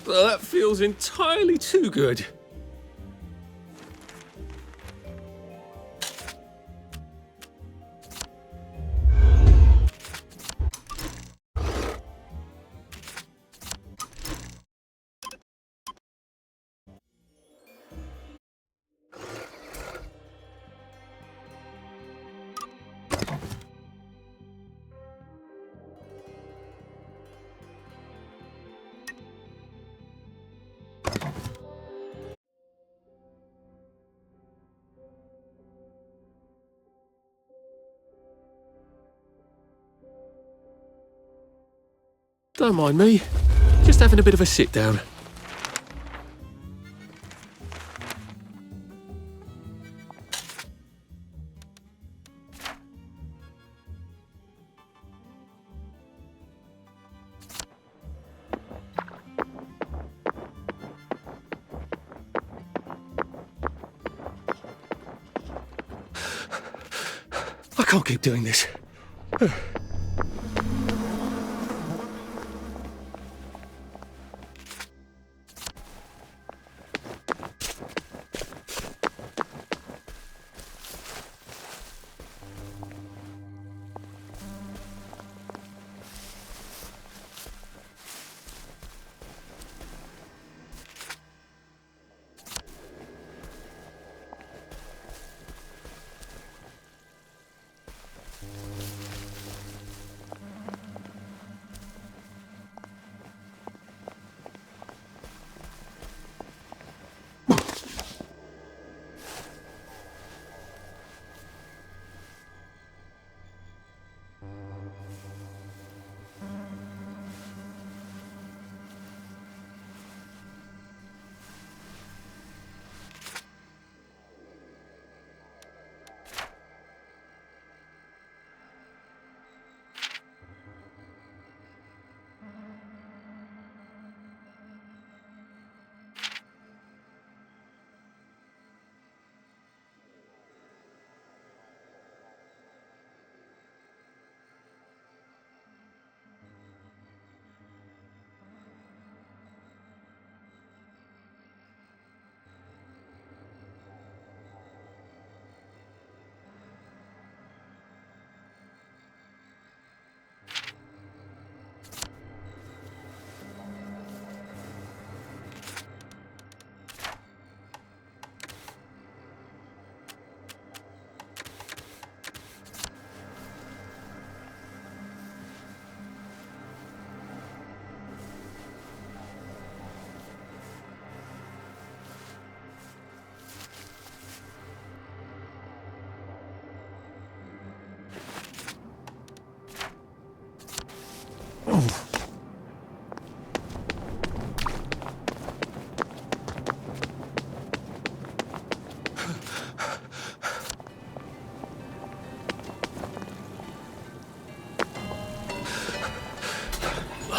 Well, that feels entirely too good. Don't mind me. Just having a bit of a sit down. I can't keep doing this.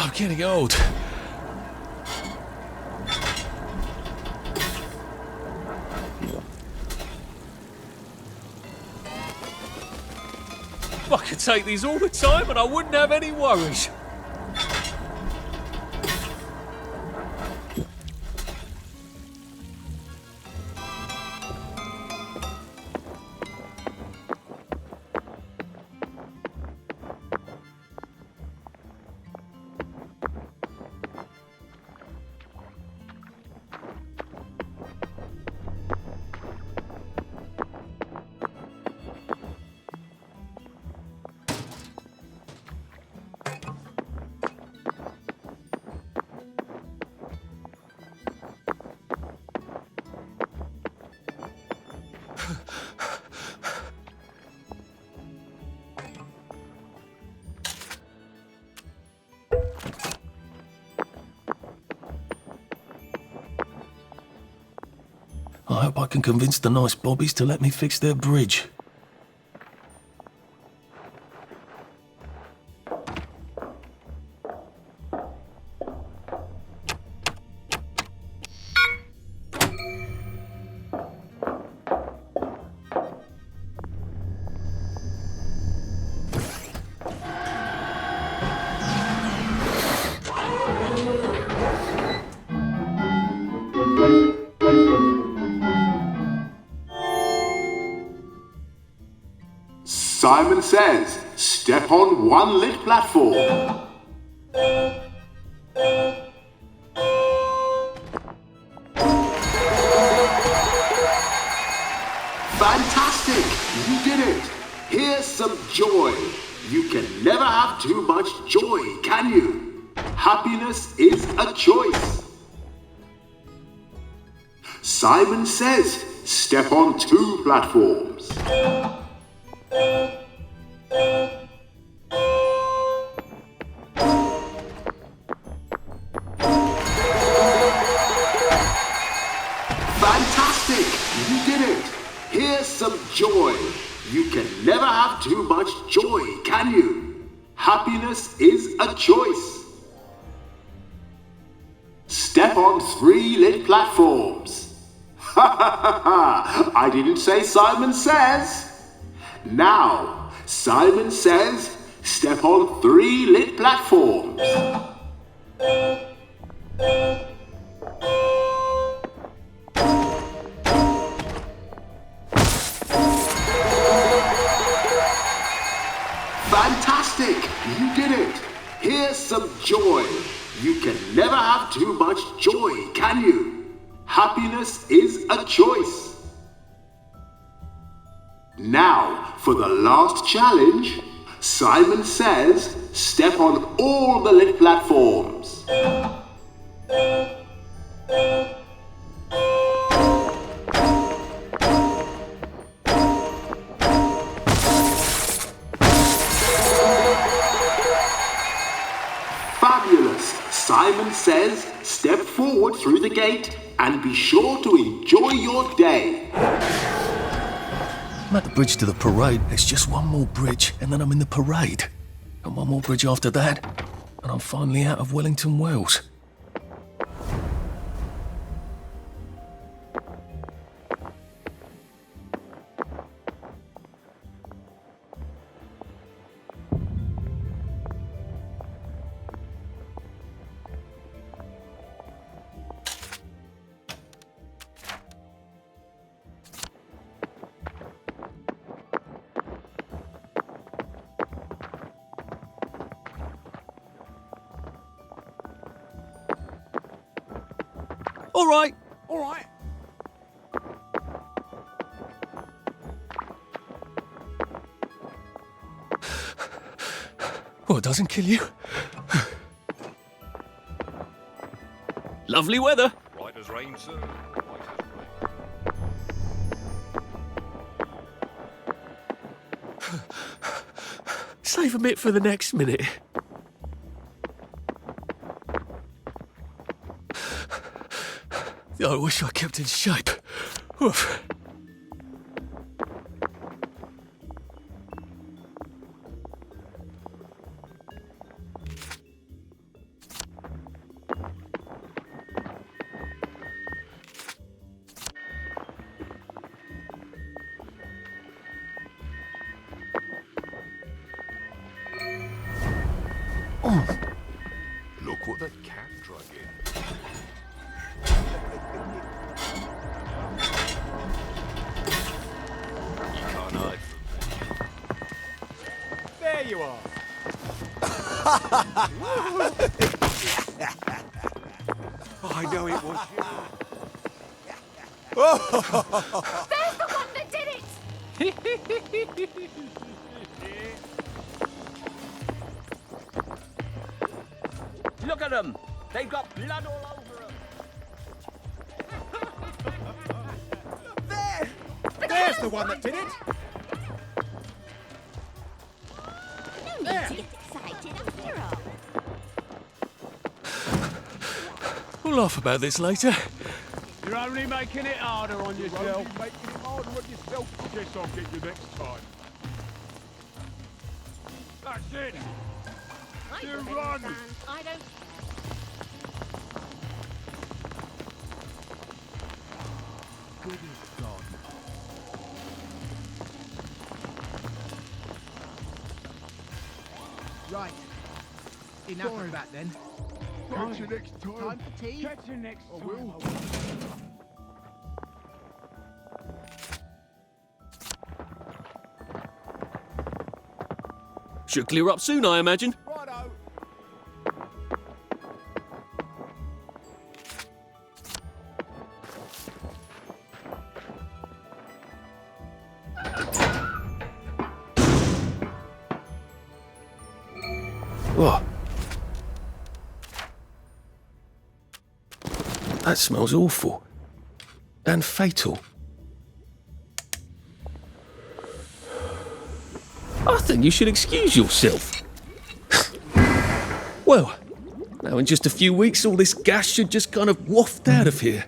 I'm getting old. I could take these all the time and I wouldn't have any worries. I hope I can convince the nice bobbies to let me fix their bridge. Simon says, step on one lit platform. Fantastic! You did it! Here's some joy. You can never have too much joy, can you? Happiness is a choice. Simon says, step on two platforms. Fantastic! You did it! Here's some joy. You can never have too much joy, can you? Happiness is a choice. Step on three lit platforms. Ha ha ha ha! I didn't say Simon says. Now, Simon says, step on three lit platforms. Fantastic! You did it! Here's some joy. You can never have too much joy, can you? Happiness is a choice. Now, for the last challenge, Simon says, step on all the lit platforms. Fabulous! Simon says, step forward through the gate and be sure to enjoy your day. I'm at the bridge to the parade. There's just one more bridge, and then I'm in the parade. And one more bridge after that, and I'm finally out of Wellington Wells. All right. Well, it doesn't kill you. Lovely weather. Right as rain, sir. Right as rain. Save a bit for the next minute. I wish I kept in shape. Oof. Look what the cat drug in. You can't hide from me. There you are. I know it was you. There's the one that did it! Look at them! They've got blood all over them! There's the one that did it. No need to get excited after all. We'll laugh about this later. You're only making it harder on yourself. Making it harder on yourself. Guess I'll get you next time. That's it. I You don't run. understand. I don't... Right. Enough of that then. Catch you next time. Time for tea? Catch you next time. will. Should clear up soon, I imagine. Righto. Oh. That smells awful. And fatal. I think you should excuse yourself. Well, now in just a few weeks all this gas should just kind of waft out of here.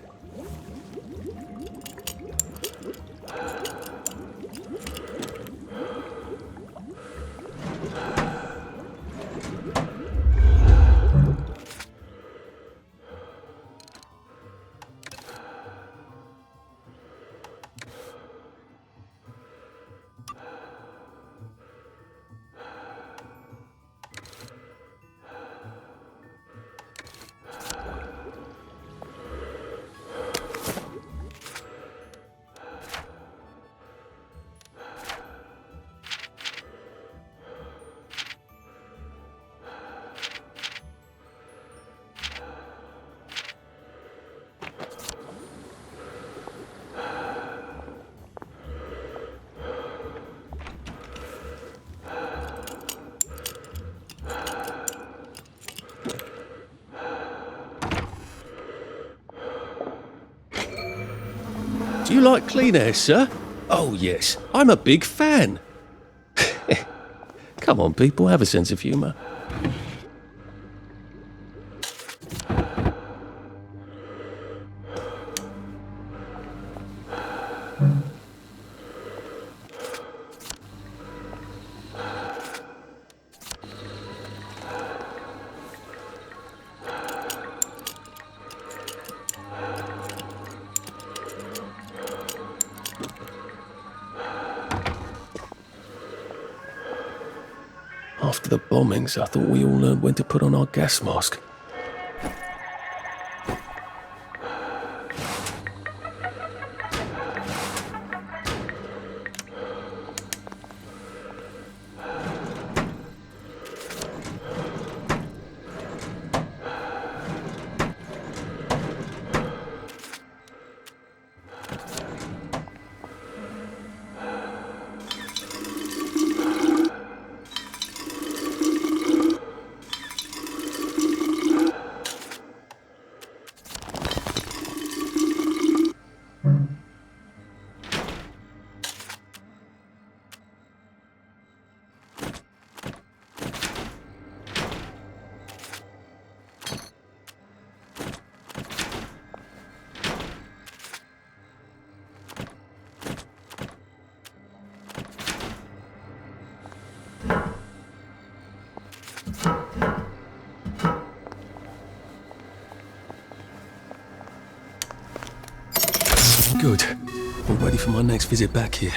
Do you like clean air, sir? Oh, yes. I'm a big fan. Come on, people, have a sense of humour. After the bombings, I thought we all learned when to put on our gas mask. Good. All ready for my next visit back here.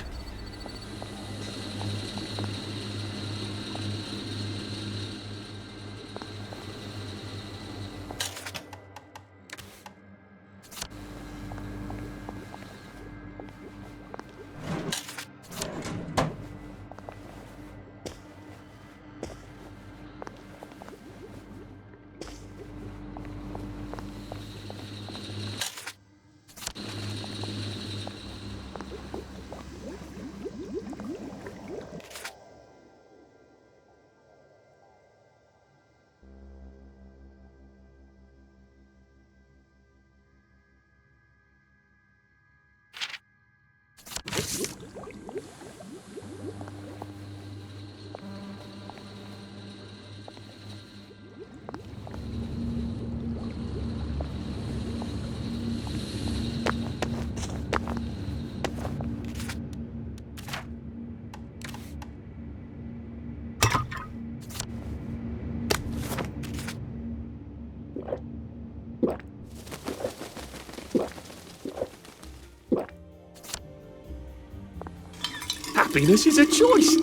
Happiness is a choice.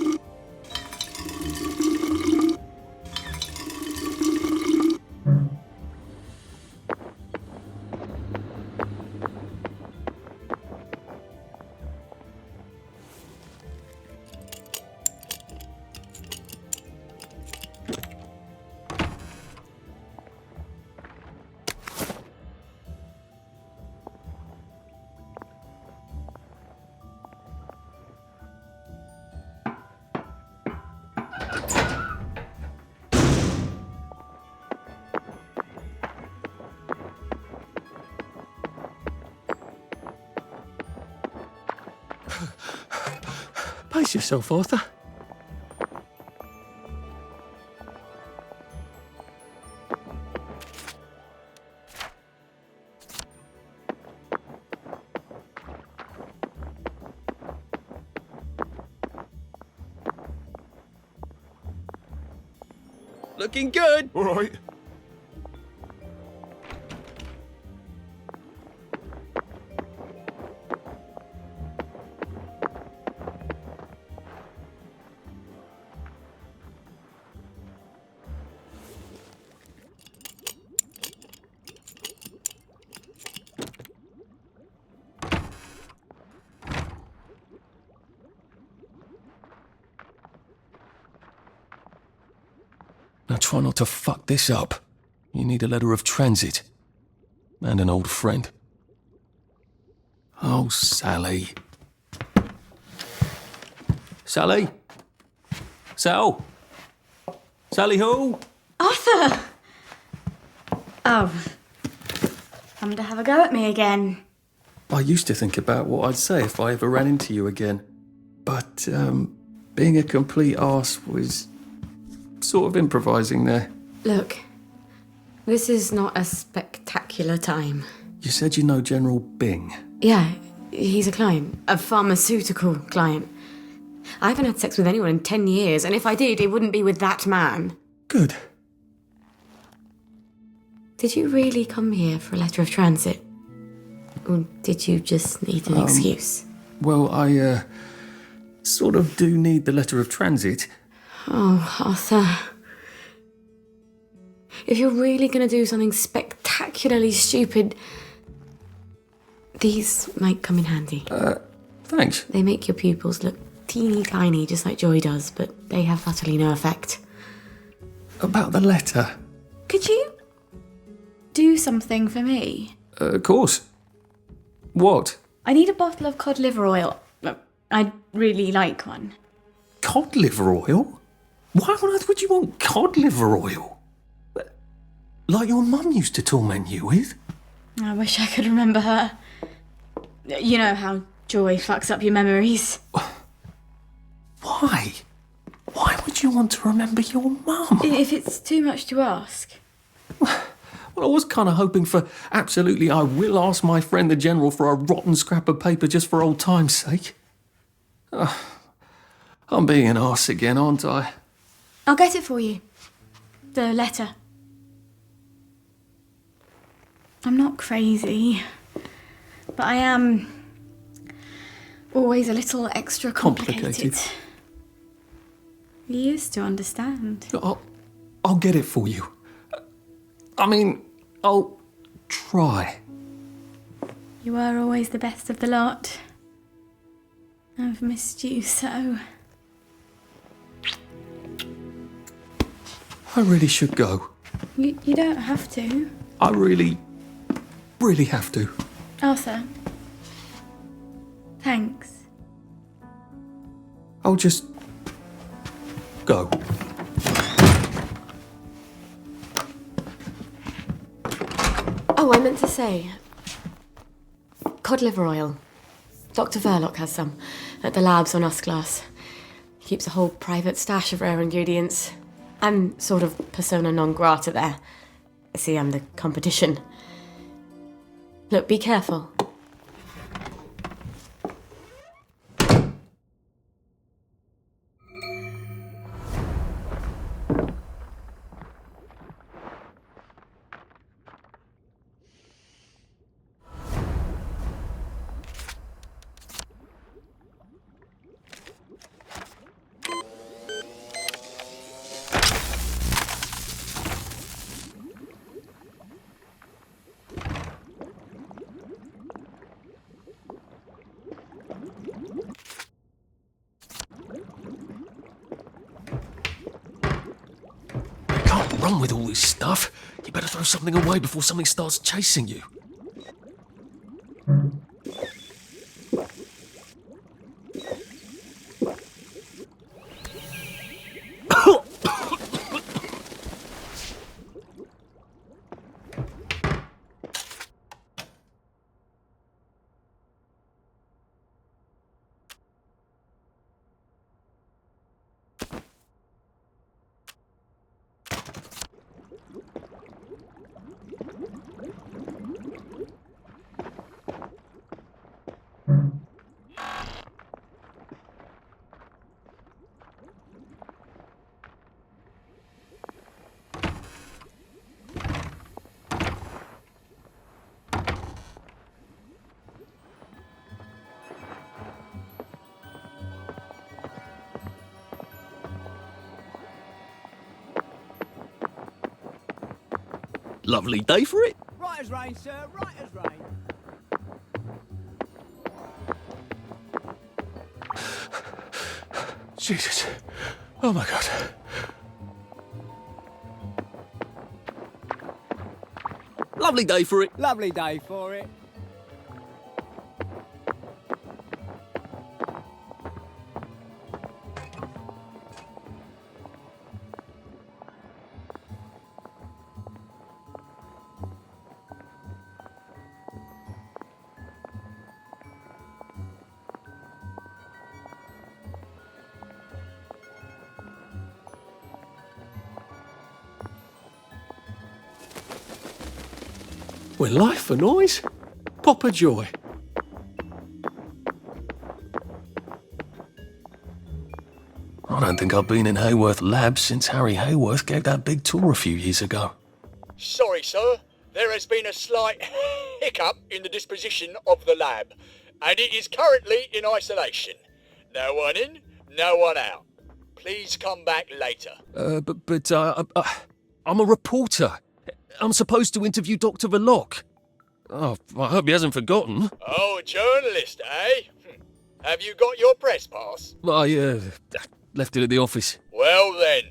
Pace yourself, Arthur. Looking good. All right. Now try not to fuck this up. You need a letter of transit. And an old friend. Oh, Sally. Sally? Sal? Sally who? Arthur! Oh. Come to have a go at me again. I used to think about what I'd say if I ever ran into you again. But, being a complete arse was sort of improvising there. Look, this is not a spectacular time. You said you know General Bing. Yeah, he's a client. A pharmaceutical client. I haven't had sex with anyone in 10 years, and if I did, it wouldn't be with that man. Good. Did you really come here for a letter of transit? Or did you just need an excuse? Well, I, sort of do need the letter of transit. Oh, Arthur. If you're really going to do something spectacularly stupid, these might come in handy. Thanks. They make your pupils look teeny tiny, just like Joy does, but they have utterly no effect. About the letter. Could you do something for me? Of course. What? I need a bottle of cod liver oil. I'd really like one. Cod liver oil? Why on earth would you want cod liver oil? Like your mum used to torment you with? I wish I could remember her. You know how Joy fucks up your memories. Why? Why would you want to remember your mum? If it's too much to ask. Well, I was kind of hoping for absolutely I will ask my friend the General for a rotten scrap of paper just for old time's sake. I'm being an arse again, aren't I? I'll get it for you. The letter. I'm not crazy, but I am always a little extra complicated. You used to understand. I'll get it for you. I mean, I'll try. You were always the best of the lot. I've missed you so. I really should go. You don't have to. I really have to. Arthur. Thanks. I'll just go. Oh, I meant to say, cod liver oil. Dr. Verloc has some at the labs on Us-Glass. He keeps a whole private stash of rare ingredients. I'm sort of persona non grata there. See, I'm the competition. Look, be careful. Run with all this stuff. You better throw something away before something starts chasing you. Lovely day for it. Right as rain, sir. Right as rain. Jesus. Oh my God. Lovely day for it. Lovely day for it. When life for noise, pop a joy. I don't think I've been in Hayworth Labs since Harry Hayworth gave that big tour a few years ago. Sorry, sir. There has been a slight hiccup in the disposition of the lab, and it is currently in isolation. No one in, no one out. Please come back later. I'm a reporter. I'm supposed to interview Dr. Verloc. Oh, I hope he hasn't forgotten. Oh, a journalist, eh? Have you got your press pass? I left it at the office. Well then,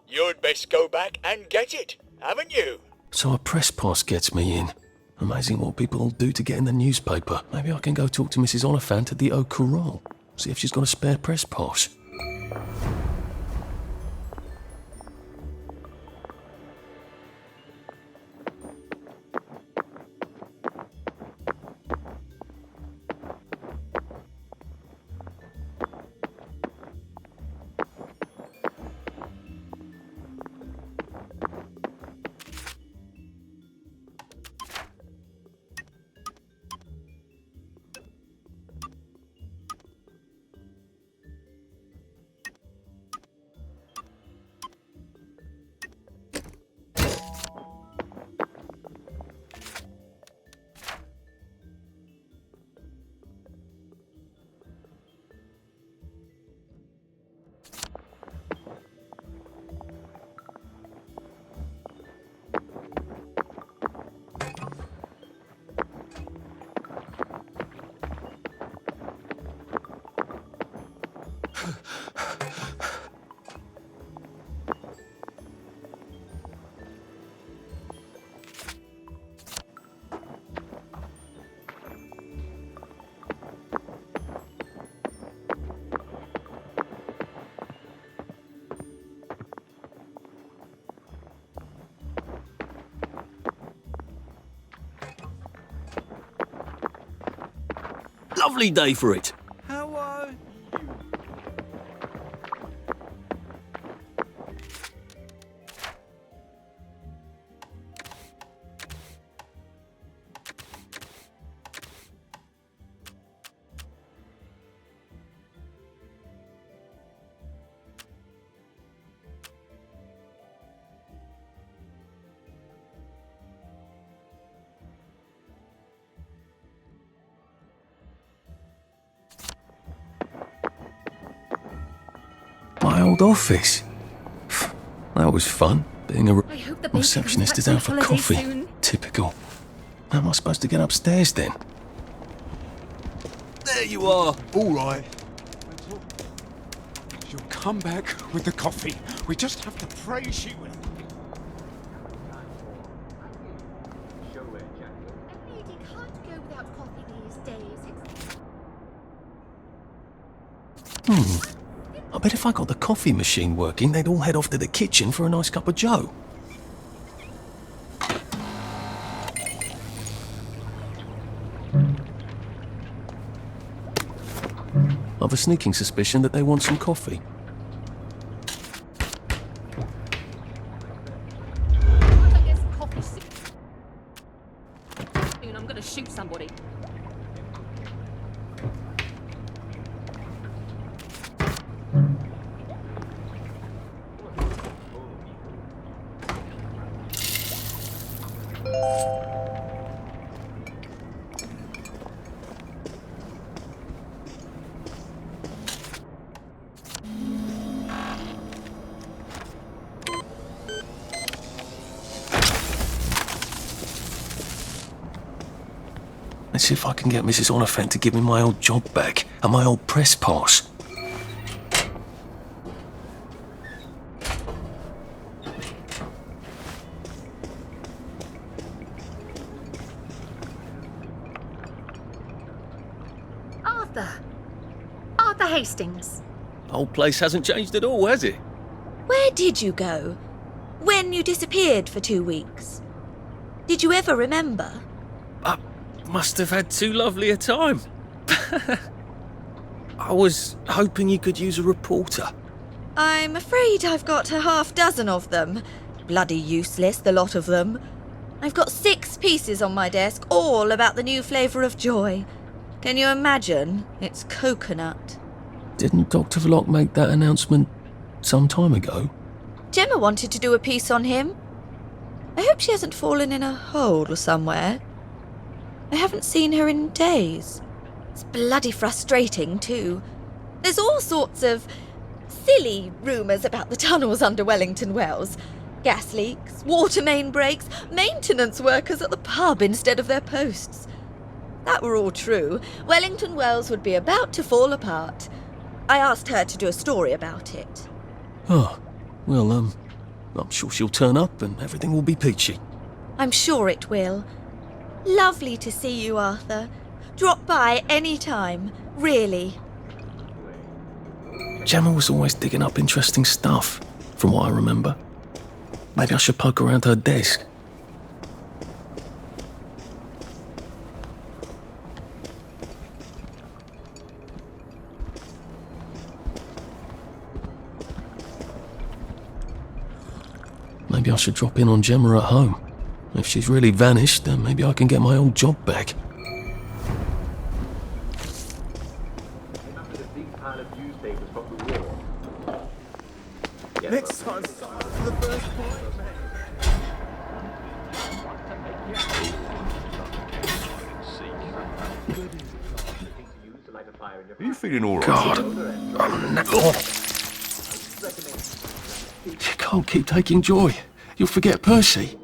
you'd best go back and get it, haven't you? So a press pass gets me in. Amazing what people do to get in the newspaper. Maybe I can go talk to Mrs. Oliphant at the Au Courant. See if she's got a spare press pass. Lovely day for it. How are you? My old office. That was fun, being a I hope the baker receptionist comes is back out from for holiday coffee. soon. Typical. How am I supposed to get upstairs then? There you are. All right. She'll come back with the coffee. We just have to pray she will. A lady can't go without coffee these days. I bet if I got the coffee machine working, they'd all head off to the kitchen for a nice cup of joe. I've a sneaking suspicion that they want some coffee. I guess coffee soon. I'm gonna shoot somebody. Let's see if I can get Mrs. Oliphant to give me my old job back and my old press pass. Arthur Hastings. Whole place hasn't changed at all, has it? Where did you go? When you disappeared for 2 weeks? Did you ever remember? I must have had too lovely a time. I was hoping you could use a reporter. I'm afraid I've got a half-dozen of them. Bloody useless, the lot of them. I've got 6 pieces on my desk, all about the new flavour of joy. Can you imagine? It's coconut. Didn't Dr. Verloc make that announcement some time ago? Gemma wanted to do a piece on him. I hope she hasn't fallen in a hole somewhere. I haven't seen her in days. It's bloody frustrating, too. There's all sorts of silly rumours about the tunnels under Wellington Wells. Gas leaks, water main breaks, maintenance workers at the pub instead of their posts. If that were all true, Wellington Wells would be about to fall apart. I asked her to do a story about it. Oh, well, I'm sure she'll turn up and everything will be peachy. I'm sure it will. Lovely to see you, Arthur. Drop by any time, really. Gemma was always digging up interesting stuff, from what I remember. Maybe I should poke around her desk. Maybe I should drop in on Gemma at home. If she's really vanished, then maybe I can get my old job back. Next time, for the first point, man. Are you feeling all right? God. You can't keep taking joy. You'll forget Percy.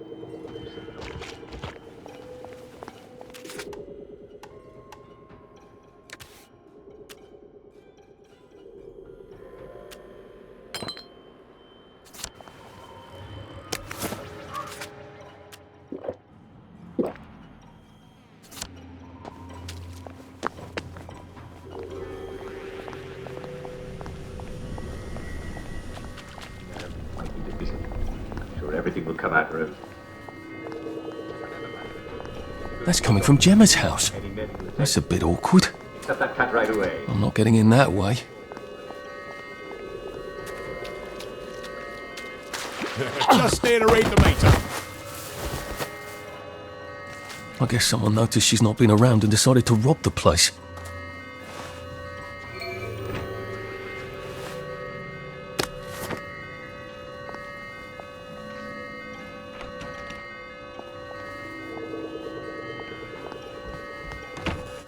Everything will come out right. That's coming from Gemma's house. That's a bit awkward. Cut that cat right away. I'm not getting in that way. Just there to read the meter. I guess someone noticed she's not been around and decided to rob the place.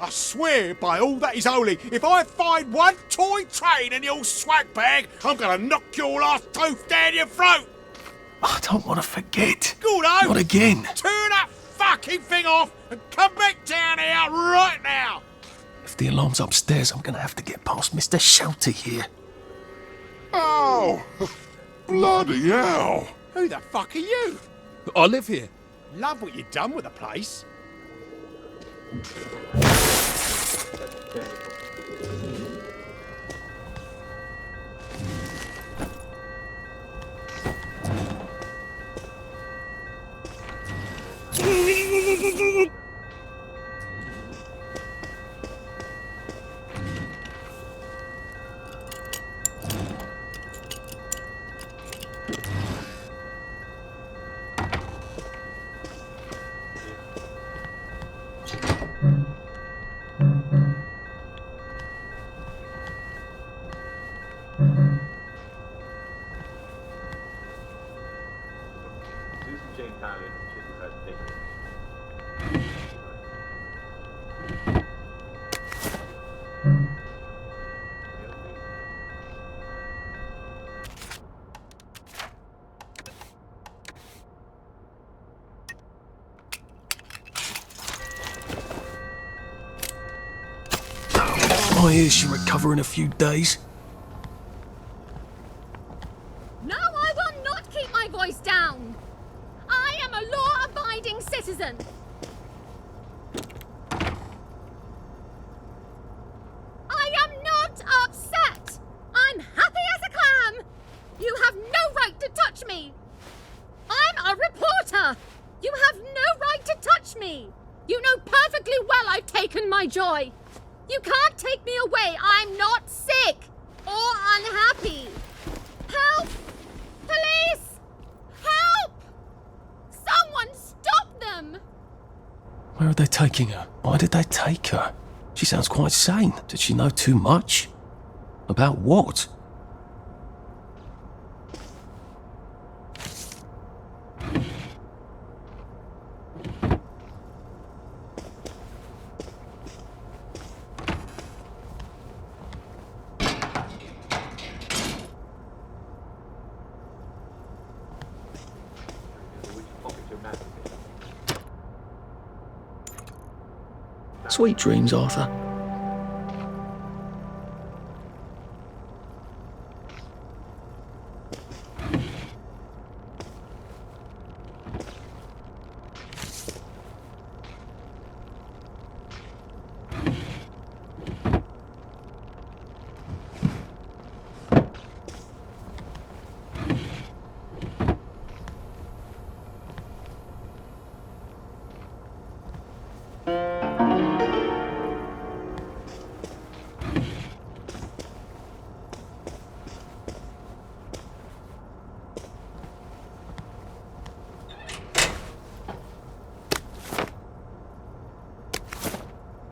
I swear by all that is holy, if I find one toy train in your swag bag, I'm gonna knock your last tooth down your throat! I don't want to forget. Good on! Not again. Turn that fucking thing off and come back down here right now! If the alarm's upstairs, I'm going to have to get past Mr. Shouty here. Oh! Bloody hell! Who the fuck are you? I live here. Love what you've done with the place. I hear she'll recover in a few days. No, I will not keep my voice down. I am a law-abiding citizen. I am not upset. I'm happy as a clam. You have no right to touch me. I'm a reporter. You have no right to touch me. You know perfectly well I've taken my joy. You can't take me away. I'm not sick or unhappy. Help! Police! Help! Someone stop them! Where are they taking her? Why did they take her? She sounds quite sane. Did she know too much? About what? Sweet dreams, Arthur.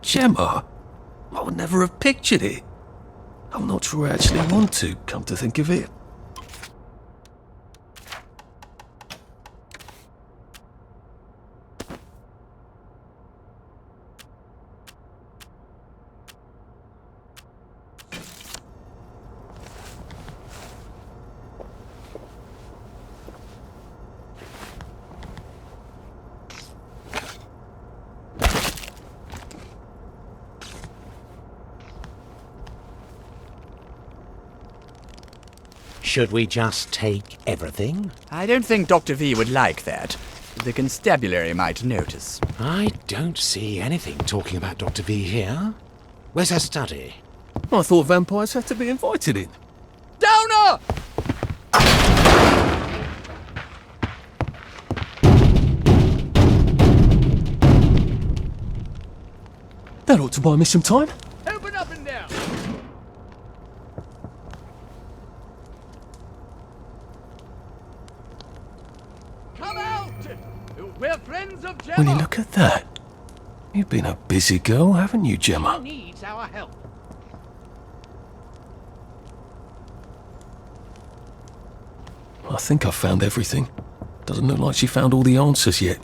Gemma? I would never have pictured it. I'm not sure I actually want to, come to think of it. Should we just take everything? I don't think Dr. V would like that. The constabulary might notice. I don't see anything talking about Dr. V here. Where's her study? I thought vampires had to be invited in. Downer! That ought to buy me some time. Open up and down! Come out! We're friends of Gemma! When you look at that, you've been a busy girl, haven't you, Gemma? She needs our help. I think I've found everything. Doesn't look like she found all the answers yet.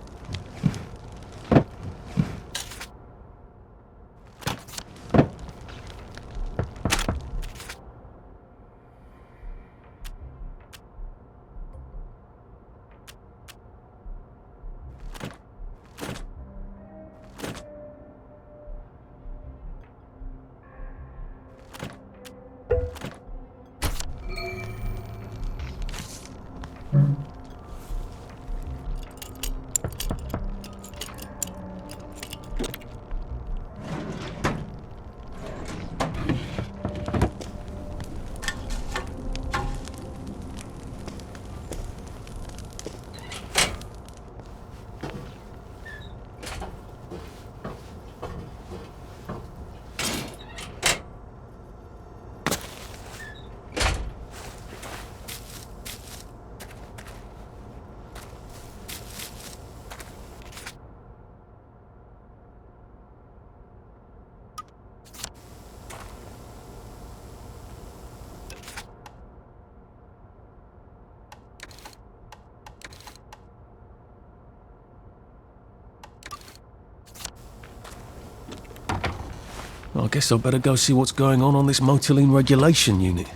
I guess I'd better go see what's going on this motiline regulation unit.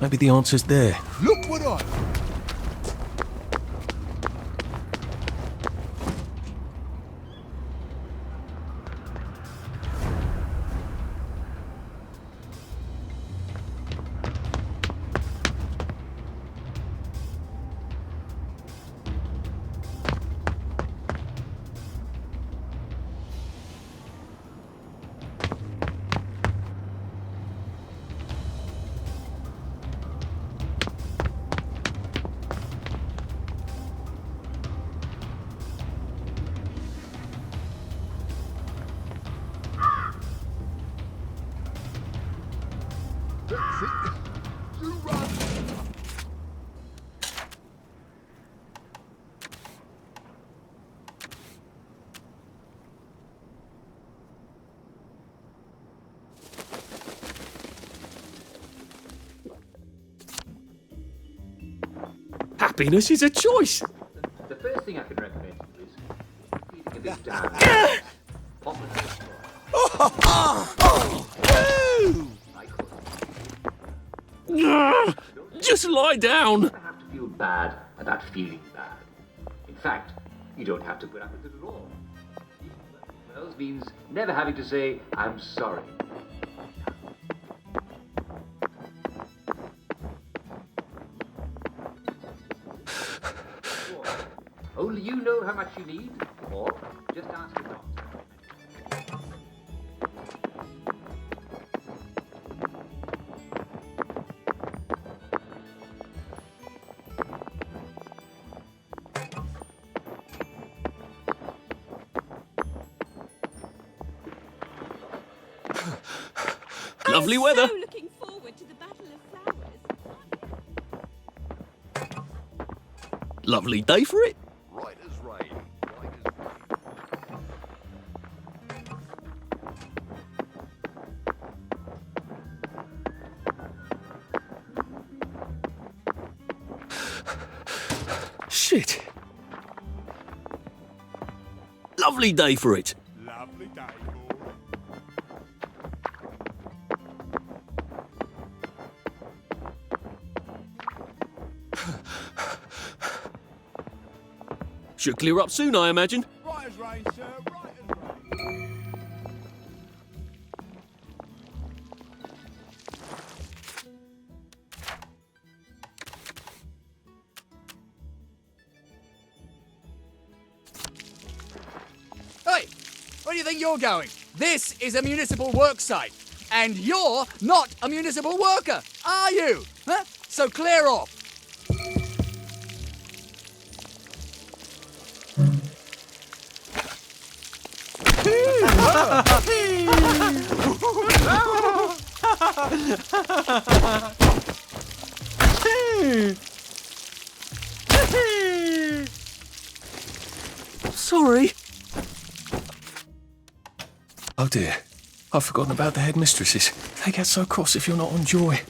Maybe the answer's there. Look what I... happiness is a choice. The first thing I can recommend you is eating a bit down. Pop Just lie down. You don't have to feel bad about feeling bad. In fact, you don't have to put up with it at all. Well means never having to say, I'm sorry. Only you know how much you need, or just ask the doctor. Lovely weather. So looking forward to the Battle of Flowers. Lovely day for it. Right as rain. Right as rain. Shit. Lovely day for it. Lovely day, Should clear up soon, I imagine. Right as rain, sir. Right as rain. Hey, where do you think you're going? This is a municipal work site, and you're not a municipal worker, are you? Huh? So clear off. Sorry. Oh dear. I've forgotten about the headmistresses. They get so cross if you're not on Joy.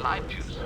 Lime juice.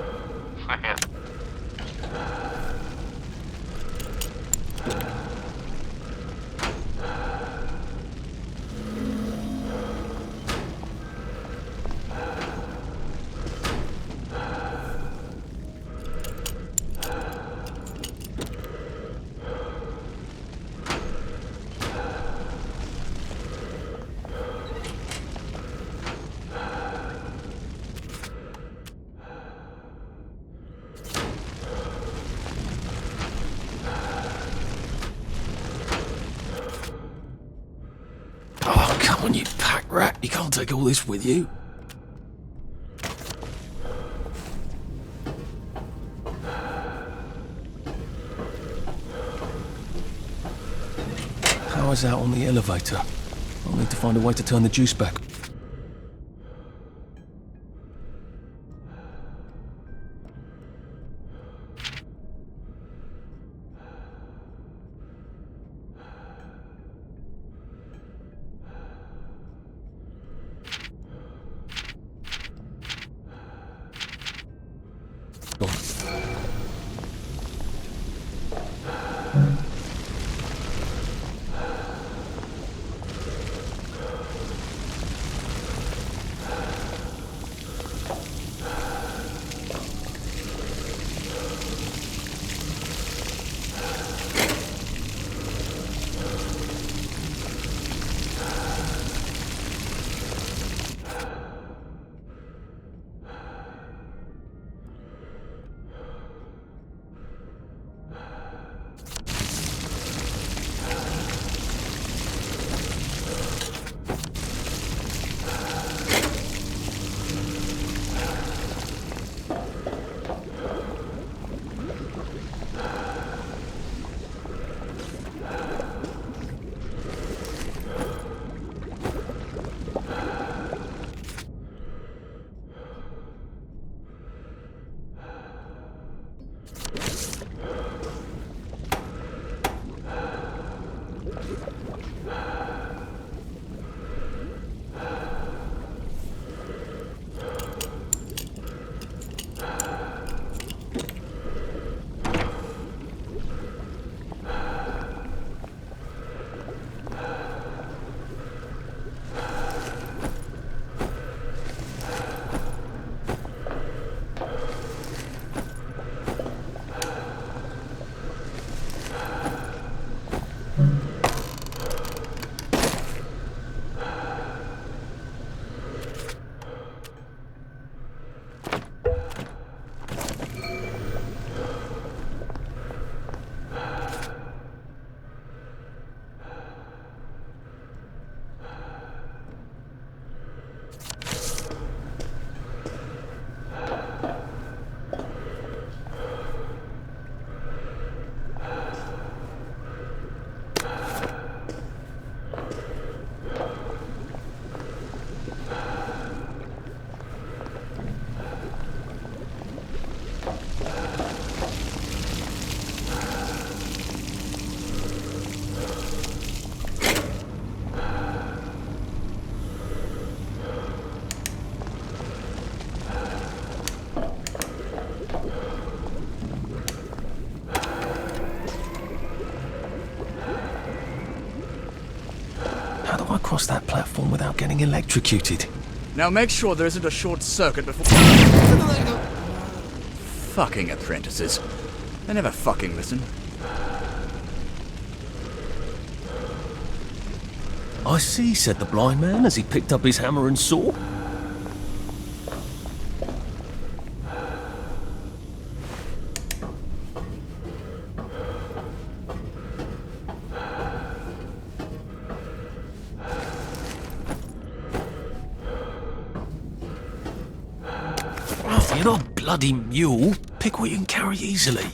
Oh, come on, you pack rat. You can't take all this with you. Power's out on the elevator. I'll need to find a way to turn the juice back. Go on. I cross that platform without getting electrocuted? Now make sure there isn't a short circuit before... Fucking apprentices. They never fucking listen. I see, said the blind man as he picked up his hammer and saw. Oh, you're not a bloody mule. Pick what you can carry easily.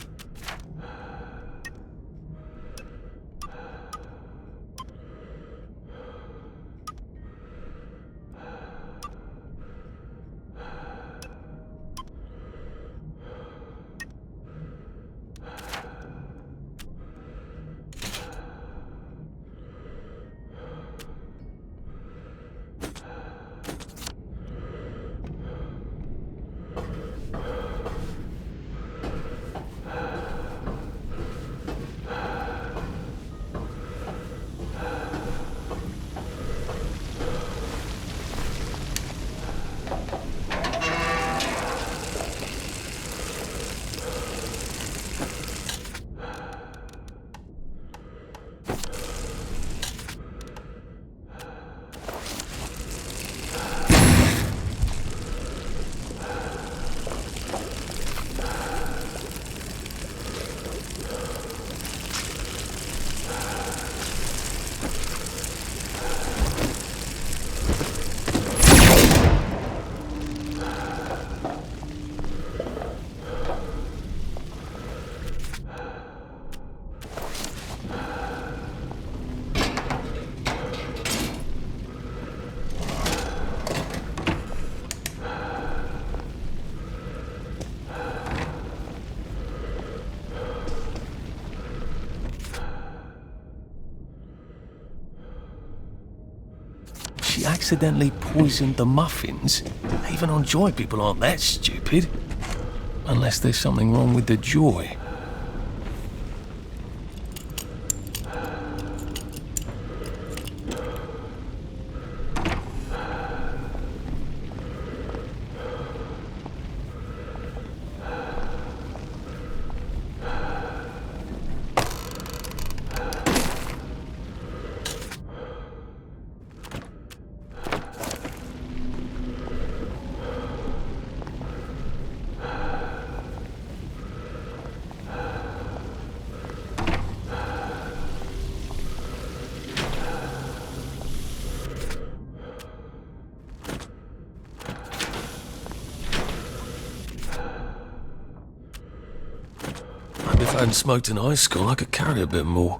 She accidentally poisoned the muffins. Even on Joy people aren't that stupid. Unless there's something wrong with the Joy. If I hadn't smoked in high school, I could carry a bit more.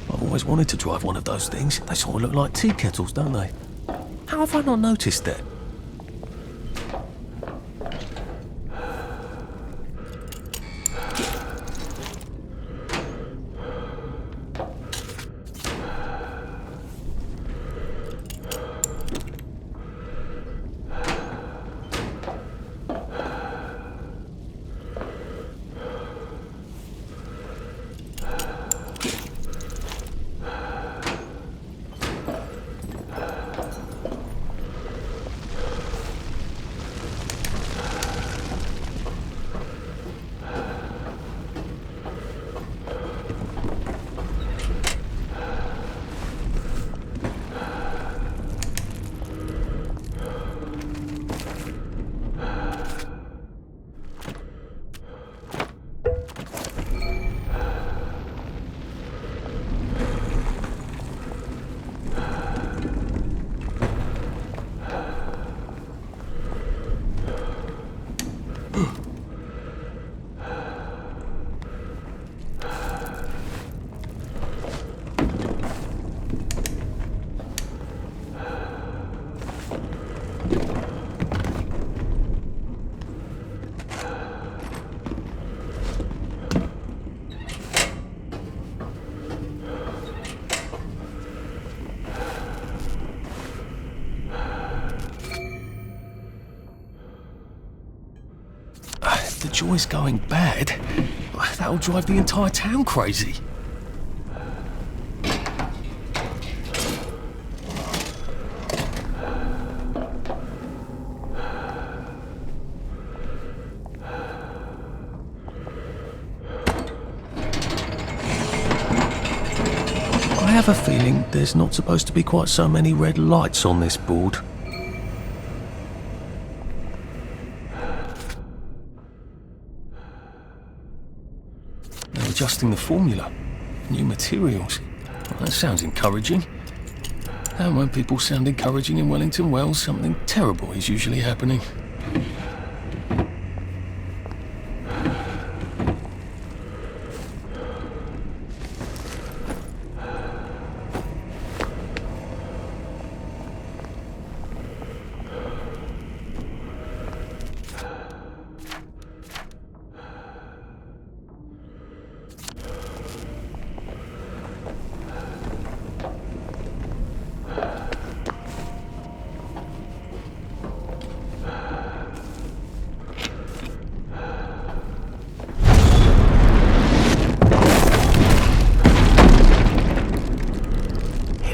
I've always wanted to drive one of those things. They sort of look like tea kettles, don't they? How have I not noticed that? If the joy's going bad, that'll drive the entire town crazy. I have a feeling there's not supposed to be quite so many red lights on this board. They're adjusting the formula. New materials. Well, that sounds encouraging. And when people sound encouraging in Wellington, well, something terrible is usually happening.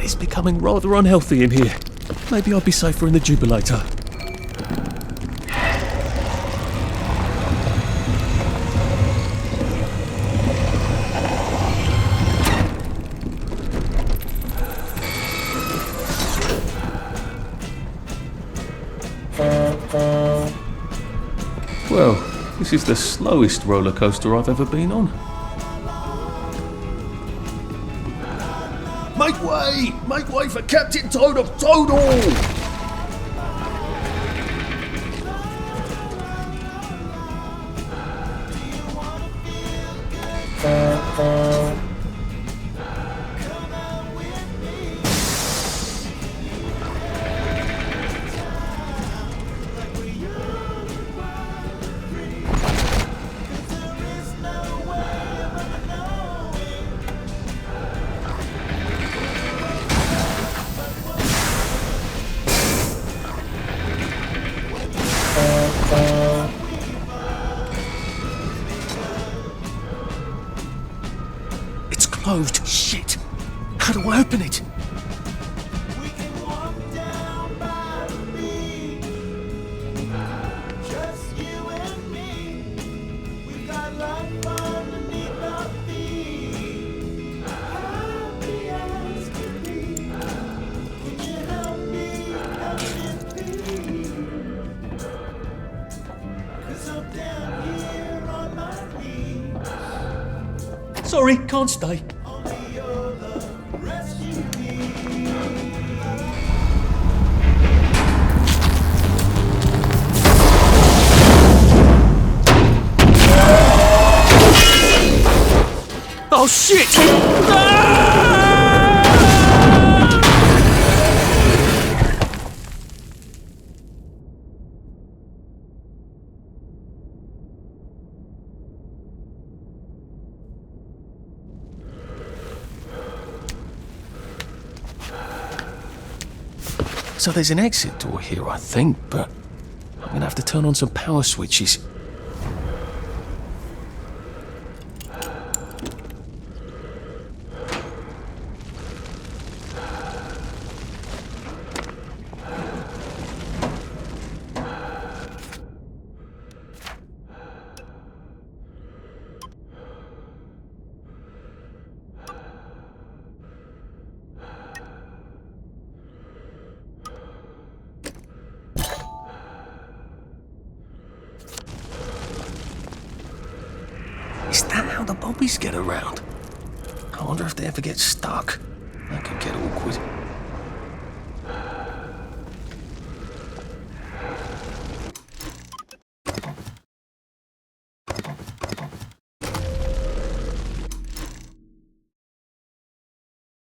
It's becoming rather unhealthy in here. Maybe I'd be safer in the jubilator. Well, this is the slowest roller coaster I've ever been on. Make way! Make way for Captain Toad of Toadle! It's closed. Shit! How do I open it? Sorry, can't stay. Oh shit! So there's an exit door here, I think, but I'm gonna have to turn on some power switches. Is that how the bobbies get around? I wonder if they ever get stuck. That could get awkward.